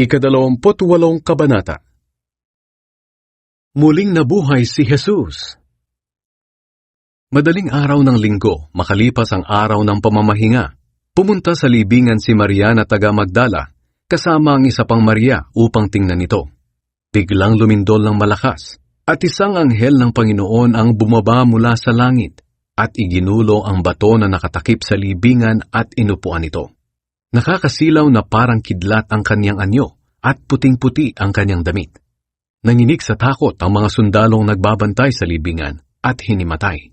Ika-28 Kabanata. Muling nabuhay si Jesus. Madaling araw ng linggo, makalipas ang araw ng pamamahinga, pumunta sa libingan si Maria na taga Magdala, kasama ang isa pang Maria upang tingnan ito. Biglang lumindol ng malakas, at isang anghel ng Panginoon ang bumaba mula sa langit, at iginulo ang bato na nakatakip sa libingan at inupuan ito. Nakakasilaw na parang kidlat ang kanyang anyo, at puting-puti ang kanyang damit. Nanginig sa takot ang mga sundalong nagbabantay sa libingan, at hinimatay.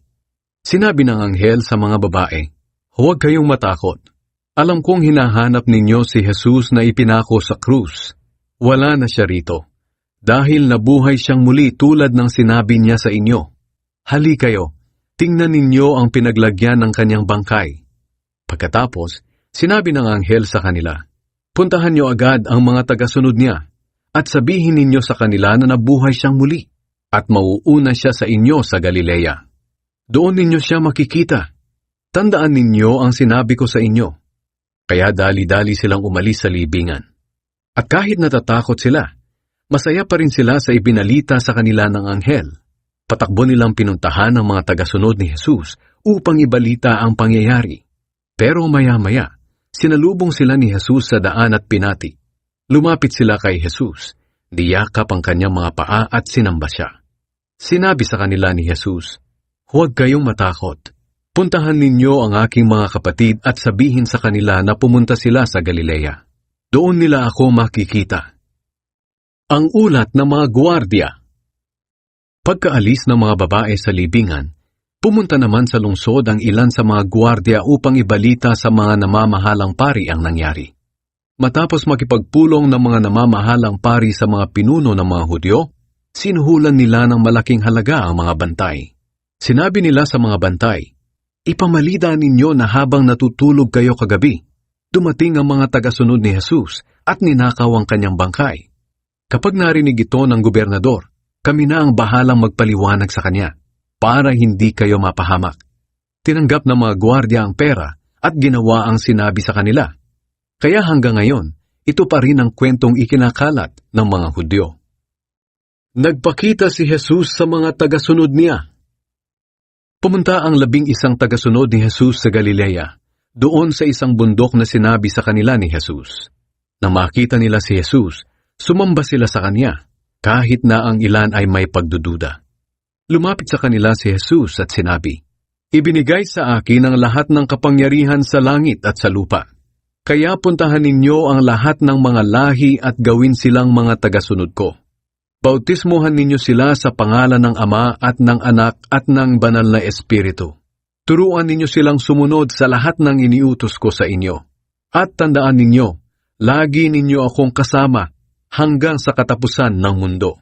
Sinabi ng anghel sa mga babae, "Huwag kayong matakot. Alam kong hinahanap ninyo si Jesus na ipinako sa krus. Wala na siya rito, dahil nabuhay siyang muli tulad ng sinabi niya sa inyo. Hali kayo, tingnan ninyo ang pinaglagyan ng kanyang bangkay." Pagkatapos, sinabi ng anghel sa kanila, "Puntahan niyo agad ang mga tagasunod niya, at sabihin ninyo sa kanila na nabuhay siyang muli, at mauuna siya sa inyo sa Galilea. Doon ninyo siya makikita. Tandaan ninyo ang sinabi ko sa inyo." Kaya dali-dali silang umalis sa libingan. At kahit natatakot sila, masaya pa rin sila sa ibinalita sa kanila ng anghel. Patakbo nilang pinuntahan ang mga tagasunod ni Jesus upang ibalita ang pangyayari. Pero maya-maya, sinalubong sila ni Jesus sa daan at pinati. Lumapit sila kay Jesus, niyakap ang kanyang mga paa at sinamba siya. Sinabi sa kanila ni Jesus, "Huwag kayong matakot. Puntahan ninyo ang aking mga kapatid at sabihin sa kanila na pumunta sila sa Galilea. Doon nila ako makikita." Ang ulat ng mga gwardiya. Pagkaalis ng mga babae sa libingan, pumunta naman sa lungsod ang ilan sa mga gwardiya upang ibalita sa mga namamahalang pari ang nangyari. Matapos makipagpulong ng mga namamahalang pari sa mga pinuno ng mga Hudyo, sinuhulan nila ng malaking halaga ang mga bantay. Sinabi nila sa mga bantay, "Ipamalida ninyo na habang natutulog kayo kagabi, dumating ang mga tagasunod ni Jesus at ninakaw ang kanyang bangkay. Kapag narinig ito ng gobernador, kami na ang bahalang magpaliwanag sa kanya, para hindi kayo mapahamak." Tinanggap ng mga gwardiya ang pera at ginawa ang sinabi sa kanila. Kaya hanggang ngayon, ito pa rin ang kwentong ikinakalat ng mga Hudyo. Nagpakita si Jesus sa mga tagasunod niya. Pumunta ang 11 tagasunod ni Jesus sa Galilea, doon sa isang bundok na sinabi sa kanila ni Jesus. Nang makita nila si Jesus, sumamba sila sa kanya, kahit na ang ilan ay may pagdududa. Lumapit sa kanila si Jesus at sinabi, "Ibinigay sa akin ang lahat ng kapangyarihan sa langit at sa lupa. Kaya puntahan ninyo ang lahat ng mga lahi at gawin silang mga tagasunod ko. Bautismuhan ninyo sila sa pangalan ng Ama at ng Anak at ng Banal na Espiritu. Turuan ninyo silang sumunod sa lahat ng iniutos ko sa inyo. At tandaan ninyo, lagi ninyo akong kasama hanggang sa katapusan ng mundo."